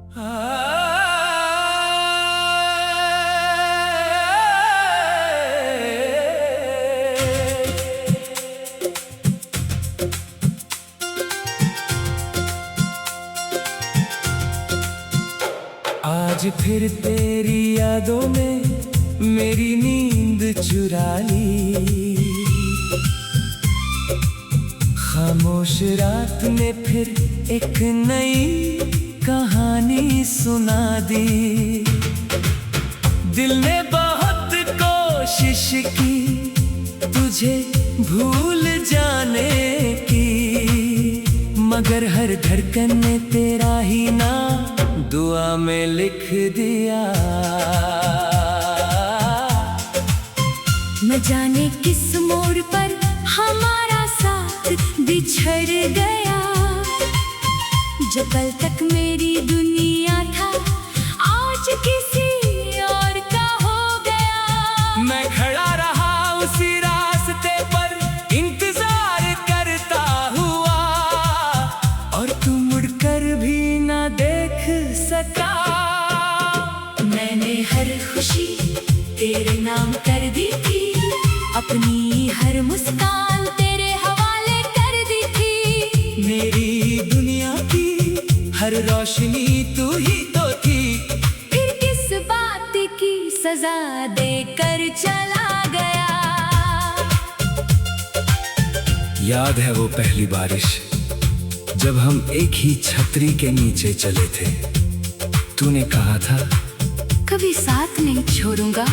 आज फिर तेरी यादों में मेरी नींद चुरा ली। खामोश रात ने फिर एक नई कहानी सुना दी। दिल ने बहुत कोशिश की तुझे भूल जाने की, मगर हर धड़कन ने तेरा ही नाम दुआ में लिख दिया। न जाने किस मोड़ पर हमारा साथ बिछड़ गया। जो कल तक मेरी दुनिया था आज किसी और का हो गया। मैं खड़ा रहा उसी रास्ते पर इंतजार करता हुआ, और तू मुड़कर भी ना देख सका। मैंने हर खुशी तेरे नाम कर दी थी, अपनी हर मुस्कान तेरे हवाले कर दी थी। मेरी दुनिया की हर रोशनी तू ही तो थी। फिर किस बात की सजा देकर चला गया। याद है वो पहली बारिश जब हम एक ही छतरी के नीचे चले थे। तूने कहा था कभी साथ नहीं छोड़ूंगा,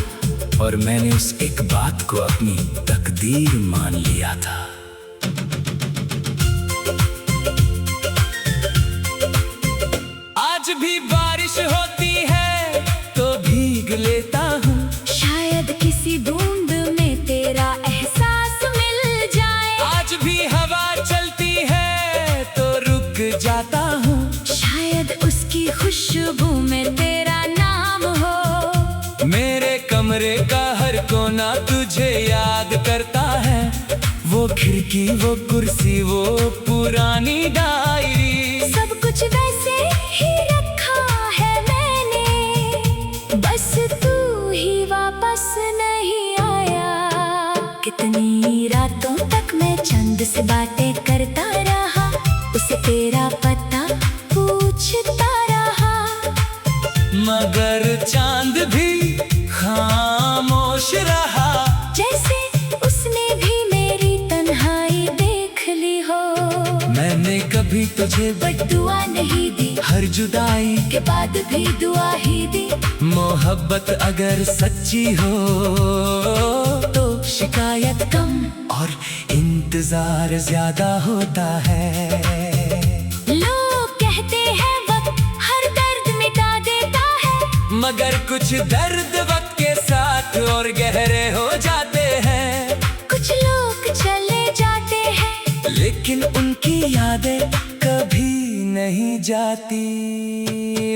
और मैंने उस एक बात को अपनी तकदीर मान लिया था। आज भी बारिश होती है तो भीग लेता हूँ। शायद किसी बूंद में तेरा एहसास मिल जाए। आज भी हवा चलती है तो रुक जाता हूँ। शायद उसकी खुशबू में तेरा नाम हो। मेरे कमरे का हर कोना तुझे याद करता है। वो खिड़की, वो कुर्सी, वो पुरानी डायरी, सब कुछ वैसे ही रखा है मैंने, बस तू ही वापस नहीं आया। कितनी रातों तक मैं चंद से बातें करता रहा, उसे तेरा पता पूछता रहा, मगर चांद भी खामोश रहा। जैसे उसने भी मेरी तन्हाई देख ली हो। मैंने कभी तुझे बद्दुआ नहीं दी, हर जुदाई के बाद भी दुआ ही दी। मोहब्बत अगर सच्ची हो तो शिकायत कम और इंतजार ज्यादा होता है। लोग कहते हैं वक्त हर दर्द मिटा देता है, मगर कुछ दर्द वक्त के साथ और गहरे हो जाते हैं। कुछ लोग चले जाते हैं, लेकिन उनकी यादें कभी नहीं जाती।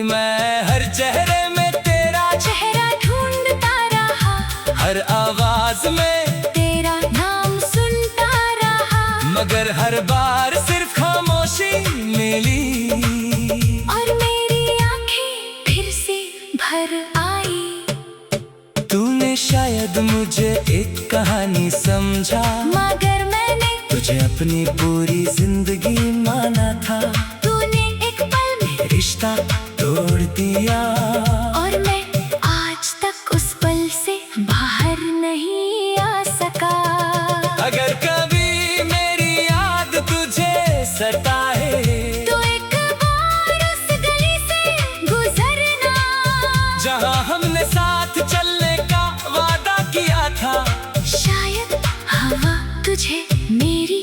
मैं हर चेहरे में तेरा चेहरा ढूंढता रहा, हर आवाज में तेरा नाम सुनता रहा, मगर हर बार सिर्फ खामोशी मिली। और मेरी आंखें फिर से भर आई। तूने शायद मुझे एक कहानी समझा, मगर मैंने तुझे अपनी पूरी जिंदगी माना था। तूने एक पल में रिश्ता तोड़ दिया, और मैं आज तक उस पल से बाहर नहीं आ सका। अगर कभी मेरी याद तुझे सताए तो एक बार उस गली से गुजरना, जहाँ हमने साथ चलने का वादा किया था। शायद हवा तुझे मेरी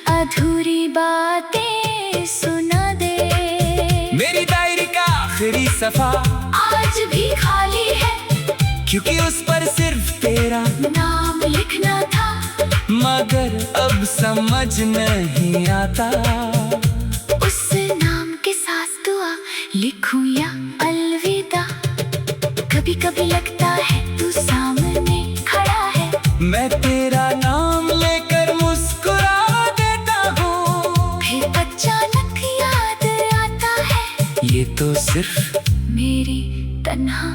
अधूरी बातें सुना दे। मेरी डायरी का आखिरी सफा आज भी खाली है, क्योंकि उस पर सिर्फ तेरा नाम लिखना था। मगर अब समझ नहीं आता उस नाम के साथ दुआ लिखूं या अलविदा। कभी कभी लगता है तू सामने खड़ा है, मैं तेरा नाम लेकर मुस्कुरा देता हूँ। फिर अचानक याद आता है ये तो सिर्फ मेरी तन्हा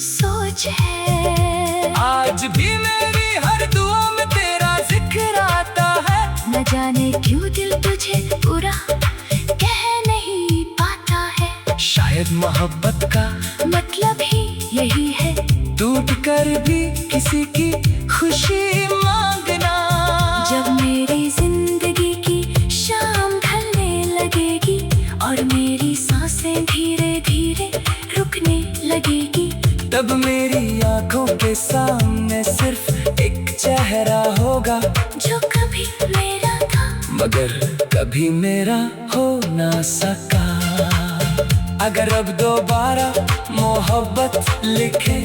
सोच है। आज भी मेरी हर दुआ में तेरा जिक्र आता है। न जाने क्यों दिल तुझे पूरा कह नहीं पाता है। शायद मोहब्बत का मतलब ही यही है, टूट कर भी किसी की खुशी मांगना। जब मेरी जिंदगी की शाम ढलने लगेगी और मेरी सांसें धीरे धीरे रुकने लगेगी, तब मेरी आंखों के सामने सिर्फ एक चेहरा होगा जो कभी मेरा था मगर कभी मेरा हो ना सका। अगर अब दोबारा मोहब्बत लिखे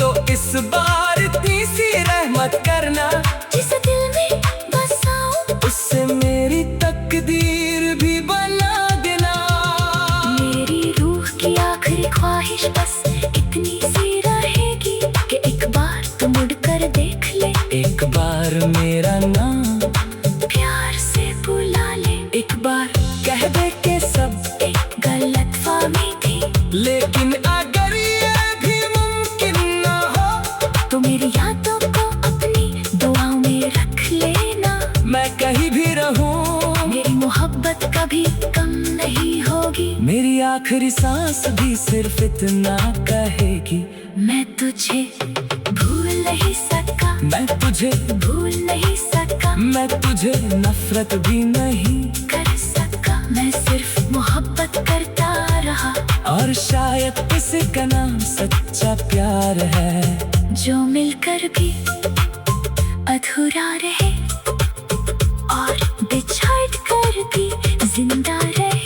तो इस बार तीसरी रहमत करना। जिस दिल में बसाऊं उससे मेरी तकदीर भी बना देना। मेरी रूह की आखिरी ख्वाहिश बस इतनी सी रहेगी कि एक बार तो मुड़कर देख ले, एक बार मेरा नाम प्यार से बुला ले। एक बार कह दे के सब एक गलतफहमी थी, लेकिन अगर ये भी मुमकिन ना हो तो मेरी यादों को अपनी दुआओं में रख लेना। मैं कहीं भी रहूं मेरी मोहब्बत कभी कम नहीं होगी। मेरी आखिरी सांस भी सिर्फ इतना कहेगी, मैं तुझे भूल नहीं सका, मैं तुझे भूल नहीं सका, मैं तुझे नफरत भी नहीं कर सका। मैं सिर्फ मोहब्बत करता रहा और शायद इसी का नाम सच्चा प्यार है, जो मिलकर भी अधूरा रहे और बिछड़ कर भी जिंदा रहे।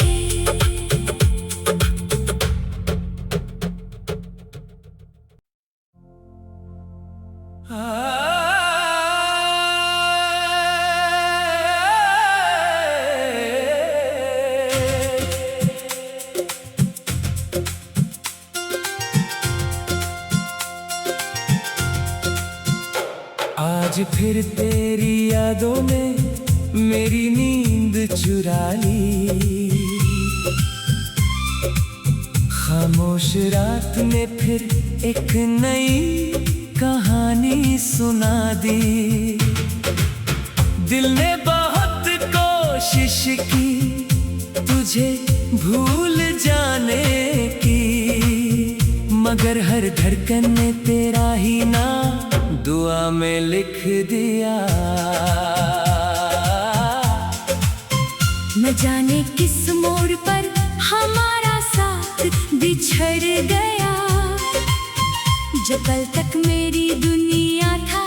आज फिर तेरी यादों ने मेरी नींद चुरा ली। खामोश रात ने फिर एक नई कहानी सुना दी। दिल ने बहुत कोशिश की तुझे भूल जाने की, मगर हर धड़कन ने तेरा ही नाम दुआ में लिख दिया। न जाने किस मोड़ पर हमारा साथ बिछड़ गया, जो कल तक मेरी दुनिया था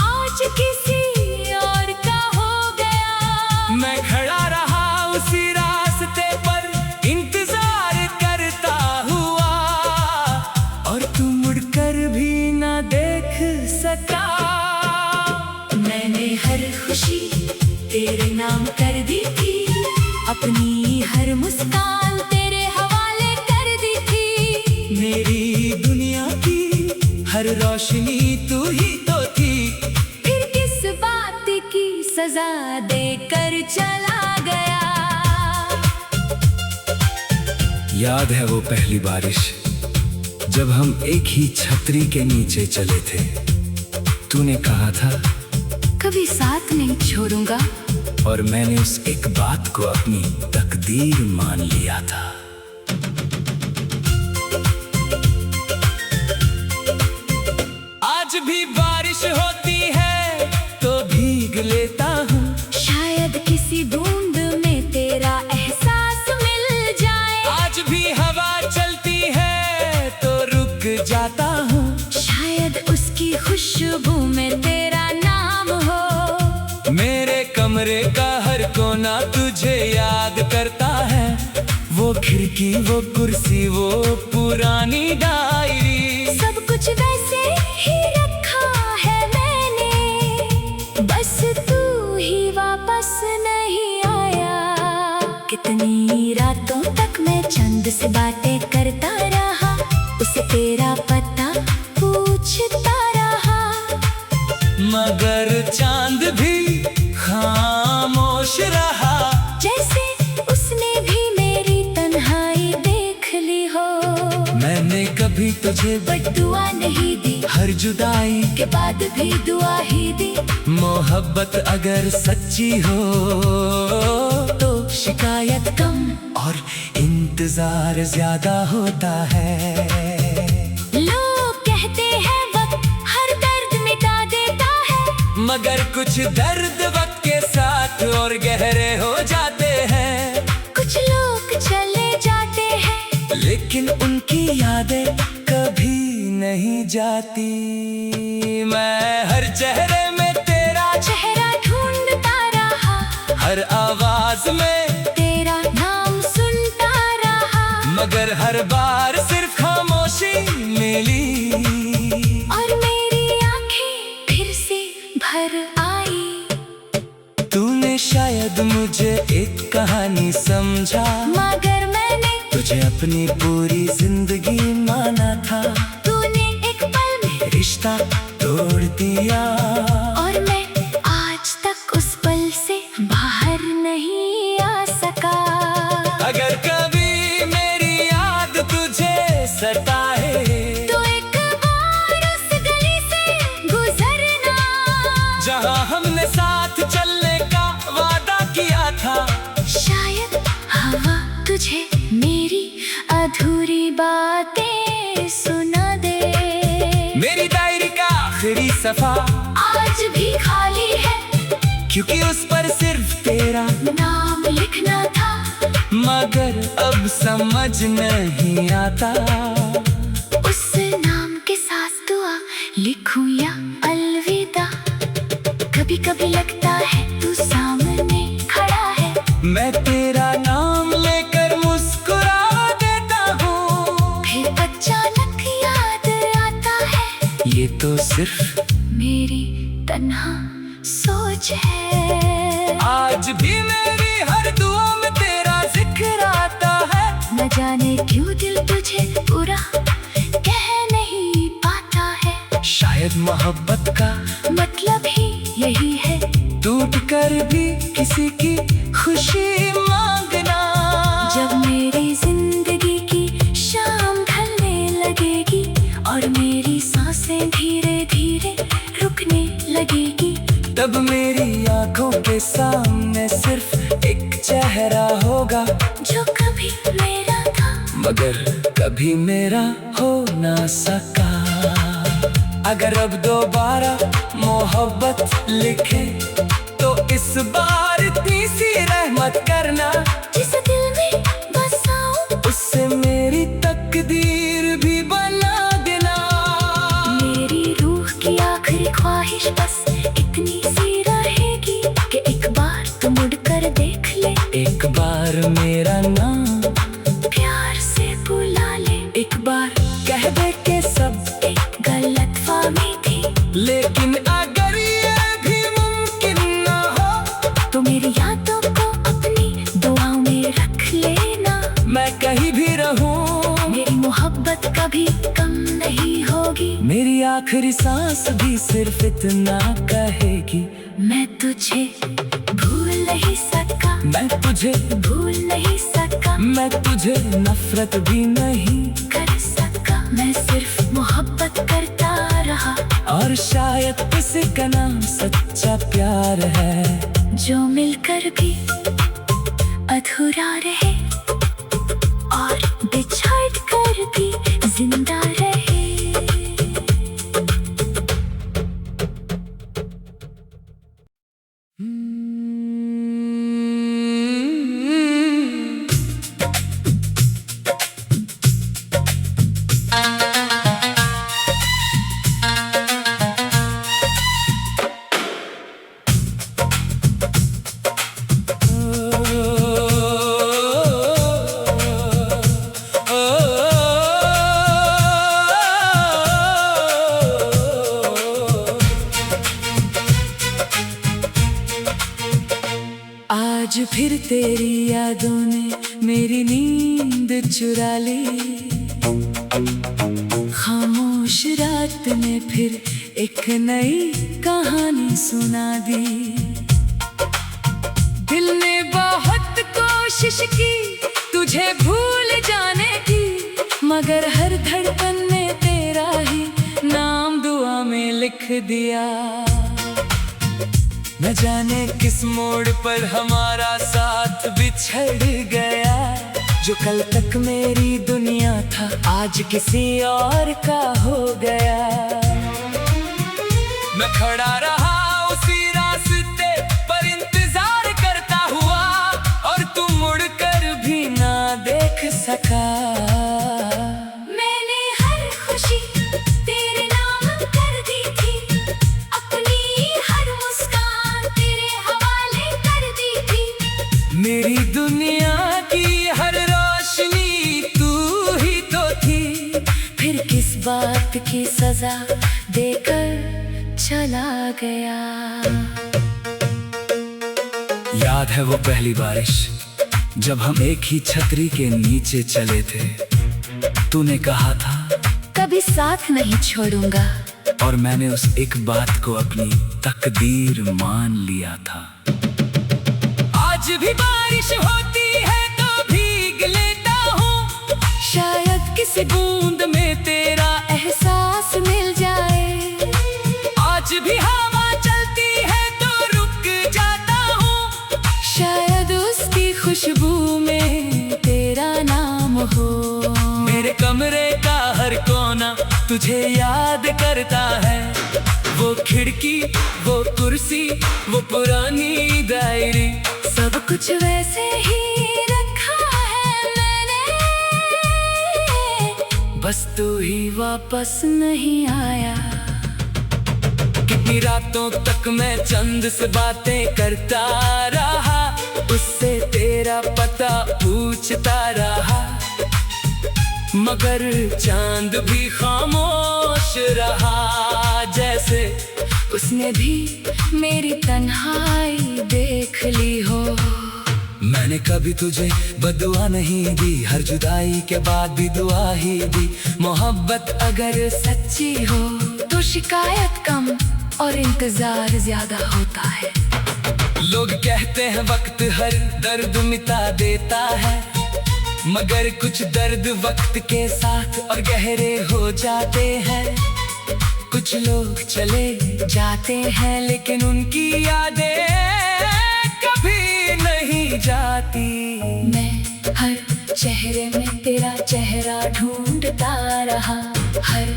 आज किसी और का हो गया। मैं खड़ा रहा उसी रास्ते पर इंतजार करता हुआ और तू मुड़कर भी ना देख सका। मैंने हर खुशी तेरे नाम कर दी थी, अपनी हर मुस्कान तेरे हवाले कर दी थी। मेरी दुनिया की हर रोशनी तू ही तो थी, फिर किस बात की सजा देकर चला गया। याद है वो पहली बारिश जब हम एक ही छतरी के नीचे चले थे। तूने कहा था कभी साथ नहीं छोड़ूंगा, और मैंने उस एक बात को अपनी तकदीर मान लिया था। आज भी बारिश होती है तो भीग लेता हूँ, शायद किसी बूंद में तेरा एहसास मिल जाए। आज भी हवा चलती है तो रुक जाता हूँ, शायद उसकी खुशबू में तेरा नाम हो। मेरे कमरे का हर कोना तुझे याद करता है, वो खिड़की वो कुर्सी वो पुरानी डायरी, सब कुछ वैसे ही रखा है मैंने, बस तू ही वापस नहीं आया। कितनी रातों तक मैं चंद से बातें करता रहा, उसे तेरा पता पूछता रहा, मगर चांद भी खामोश रहा। जैसे उसने भी मेरी तन्हाई देख ली हो। कभी तुझे बट दुआ नहीं दी, हर जुदाई के बाद भी दुआ ही दी। मोहब्बत अगर सच्ची हो तो शिकायत कम और इंतजार ज्यादा होता है। लोग कहते हैं वक्त हर दर्द मिटा देता है, मगर कुछ दर्द वक्त के साथ और गहरे हो जाते हैं। कुछ लोग चले जाते हैं, लेकिन उनकी यादें कभी नहीं जाती। मैं हर चेहरे में तेरा चेहरा ढूंढता रहा, हर आवाज में तेरा नाम सुनता रहा, मगर हर बार सिर्फ खामोशी मिली। और मेरी आंखें फिर से भर आई। तूने शायद मुझे एक कहानी समझा, मगर मैंने तुझे अपनी पूरी जिंदगी माना था। तूने एक पल में रिश्ता तोड़ दिया और मैं आज तक उस पल से बाहर नहीं आ सका। अगर कभी मेरी याद तुझे सताए तो एक बार उस गली से गुजरना, जहाँ हमने साथ चलने का वादा किया था। शायद हवा तुझे मेरी अधूरी बातें सुना दे। मेरी डायरी का आखिरी सफा आज भी खाली है, क्योंकि उस पर सिर्फ तेरा नाम लिखना था। मगर अब समझ नहीं आता उस नाम के साथ दुआ लिखूं या अलविदा। कभी कभी लगता है तू सामने खड़ा है, मैं तेरा नाम लेकर मुस्कुरा देता हूँ, फिर अचानक याद आता है ये तो सिर्फ मेरी तन्हा सोच है। आज भी मेरी हर दुआ में तेरा जिक्र आता है। न जाने क्यों दिल तुझे पूरा कह नहीं पाता है। शायद मोहब्बत का मतलब ही यही है, टूट कर भी किसी की खुशी मांगना। जब मेरी जिंदगी की शाम ढलने लगेगी और मेरी सांसें धीरे धीरे रुकने लगेगी, तब मेरी आंखों के सामने सिर्फ एक चेहरा होगा, जो कभी मेरा था मगर कभी मेरा हो ना सका। अगर अब दोबारा मोहब्बत लिखे तो इस बार इतनी सी रहमत करना, जिस दिल में बसाऊं उससे मेरी तकदीर भी बना देना। मेरी रूह की आखिरी ख्वाहिश बस इतनी सी रहेगी कि एक बार तो मुड़कर देख ले, एक बार मेरा नाम प्यार से बुला ले। एक बार कह दे के सब एक गलतफहमी थी, लेकिन अगर ये भी मुमकिन ना हो तो मेरी यादों को अपनी दुआओं में रख लेना। मैं कहीं भी रहूं, मेरी मोहब्बत कभी कम नहीं होगी। मेरी आखिरी सांस भी सिर्फ इतना कहेगी, मैं तुझे भूल नहीं सका, मैं तुझे भूल नहीं सका, मैं तुझे नफरत भी नहीं कर सका। मैं सिर्फ मोहब्बत करता रहा, और शायद इसी का नाम सच्चा प्यार है, जो मिलकर भी अधूरा रहे और बिछड़ कर भी जिंदा रहे। आज फिर तेरी यादों ने मेरी नींद चुरा ली, खामोश रात ने फिर एक नई कहानी सुना दी। दिल ने बहुत कोशिश की तुझे भूल जाने की, मगर हर धड़कन लिख दिया। न जाने किस मोड़ पर हमारा साथ बिछड़ गया। जो कल तक मेरी दुनिया था आज किसी और का हो गया। मैं खड़ा रहा उसी रास्ते पर इंतजार करता हुआ, और तू मुड़कर भी ना देख सका। मैंने हर खुशी तेरे नाम कर दी थी, अपनी हर मुस्कान तेरे हवाले कर दी थी। मेरी दुनिया की हर रोशनी तू ही तो थी। फिर किस बात की सजा देकर चला गया। याद है वो पहली बारिश जब हम एक ही छतरी के नीचे चले थे। तूने कहा था कभी साथ नहीं छोड़ूंगा, और मैंने उस एक बात को अपनी तकदीर मान लिया था। आज भी बारिश होती है तो भीग लेता हूँ, शायद किसी बूंद में तेरा एहसास मिल जाए। आज भी हवा चलती है तो रुक जाता हूँ, शायद उसकी खुशबू में तेरा नाम हो। मेरे कमरे का हर कोना तुझे याद करता है। वो खिड़की, वो कुर्सी, वो पुरानी डायरी, सब कुछ वैसे ही रखा है मैंने, बस तू ही वापस नहीं आया। कितनी रातों तक मैं चंद से बातें करता रहा, उससे तेरा पता पूछता रहा, मगर चांद भी खामोश रहा। जैसे उसने भी मेरी तन्हाई देख ली हो। मैंने कभी तुझे बदुआ नहीं दी, हर जुदाई के बाद भी दुआ ही दी। मोहब्बत अगर सच्ची हो तो शिकायत कम और इंतजार ज्यादा होता है। लोग कहते हैं वक्त हर दर्द मिटा देता है, मगर कुछ दर्द वक्त के साथ और गहरे हो जाते हैं। कुछ लोग चले जाते हैं लेकिन उनकी यादें कभी नहीं जाती। मैं हर चेहरे में तेरा चेहरा ढूंढता रहा, हर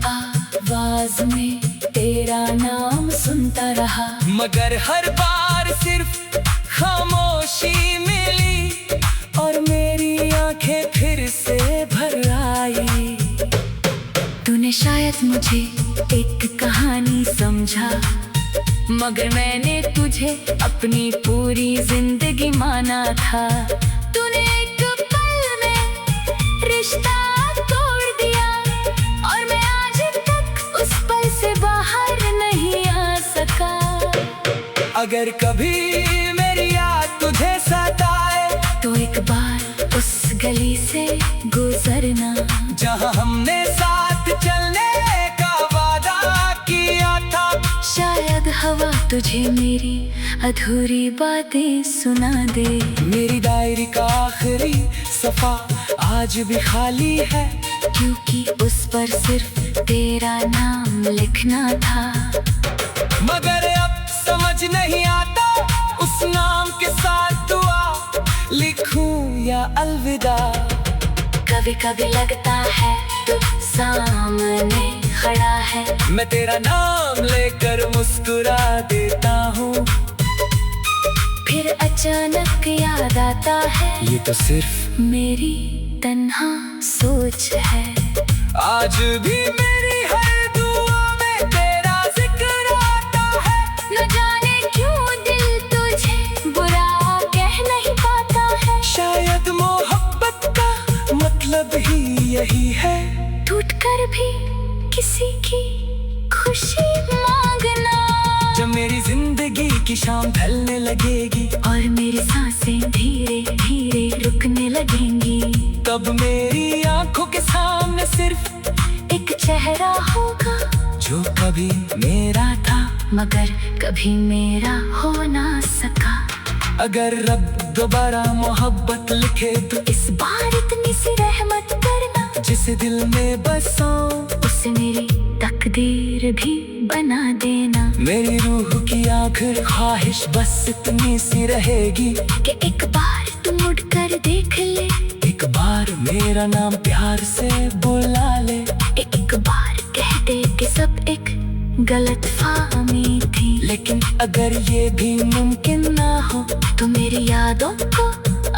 आवाज में तेरा नाम सुनता रहा, मगर हर बार सिर्फ खामोशी मिली और मेरी आंखें फिर से भर आई। तूने शायद मुझे एक कहानी समझा, मगर मैंने तुझे अपनी पूरी जिंदगी माना था। तूने एक पल में रिश्ता तोड़ दिया और मैं आज तक उस पल से बाहर नहीं आ सका। अगर कभी मेरी याद तुझे सताए तो एक बार उस गली से गुजरना जहाँ हमने साथ चलने का वादा किया था। शायद हवा तुझे मेरी अधूरी बातें सुना दे। मेरी डायरी का आखिरी सफा आज भी खाली है, क्योंकि उस पर सिर्फ तेरा नाम लिखना था। मगर अब समझ नहीं आता उस नाम के साथ दुआ लिखूं या अलविदा। कभी कभी लगता है तू सामने खड़ा है, मैं तेरा नाम लेकर मुस्कुरा देता हूँ, फिर अचानक याद आता है ये तो सिर्फ मेरी तन्हा सोच है। आज भी मेरी हर दुआ में तेरा जिक्र आता है। न जाने क्यों दिल तुझे बुरा कह नहीं पाता है। शायद मोहब्बत का मतलब ही यही है, टूट कर भी किसी की खुशी मांगना। जब मेरी जिंदगी की शाम ढलने लगेगी और मेरी सांसें धीरे धीरे रुकने लगेंगी, तब मेरी आंखों के सामने सिर्फ एक चेहरा होगा जो कभी मेरा था मगर कभी मेरा हो ना सका। अगर रब दोबारा मोहब्बत लिखे तो इस बार इतनी सी रहमत करना, जिस दिल में बसाऊं उसे मेरी तकदीर भी बना मेरी रूह की आखिर ख्वाहिश बस इतनी सी रहेगी कि एक बार तू मुड़ कर देख ले, एक बार मेरा नाम प्यार से बुला ले। एक बार कह दे कि सब एक गलत फहमी थी। लेकिन अगर ये भी मुमकिन ना हो तो मेरी यादों को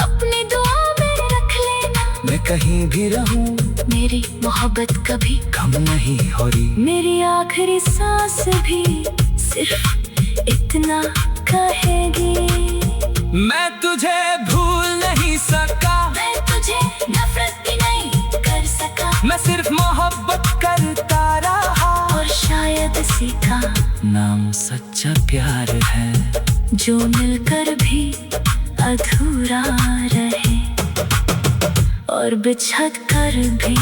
अपनी दुआ में रख लेना। मैं कहीं भी रहूं मेरी मोहब्बत कभी कम नहीं हो रही। मेरी आखिरी सांस भी सिर्फ इतना कहेगी, मैं तुझे भूल नहीं सका, मैं तुझे नफरत भी नहीं कर सका। मैं सिर्फ मोहब्बत करता रहा और शायद सीखा नाम सच्चा प्यार है, जो मिलकर भी अधूरा रहे और बिछड़ कर भी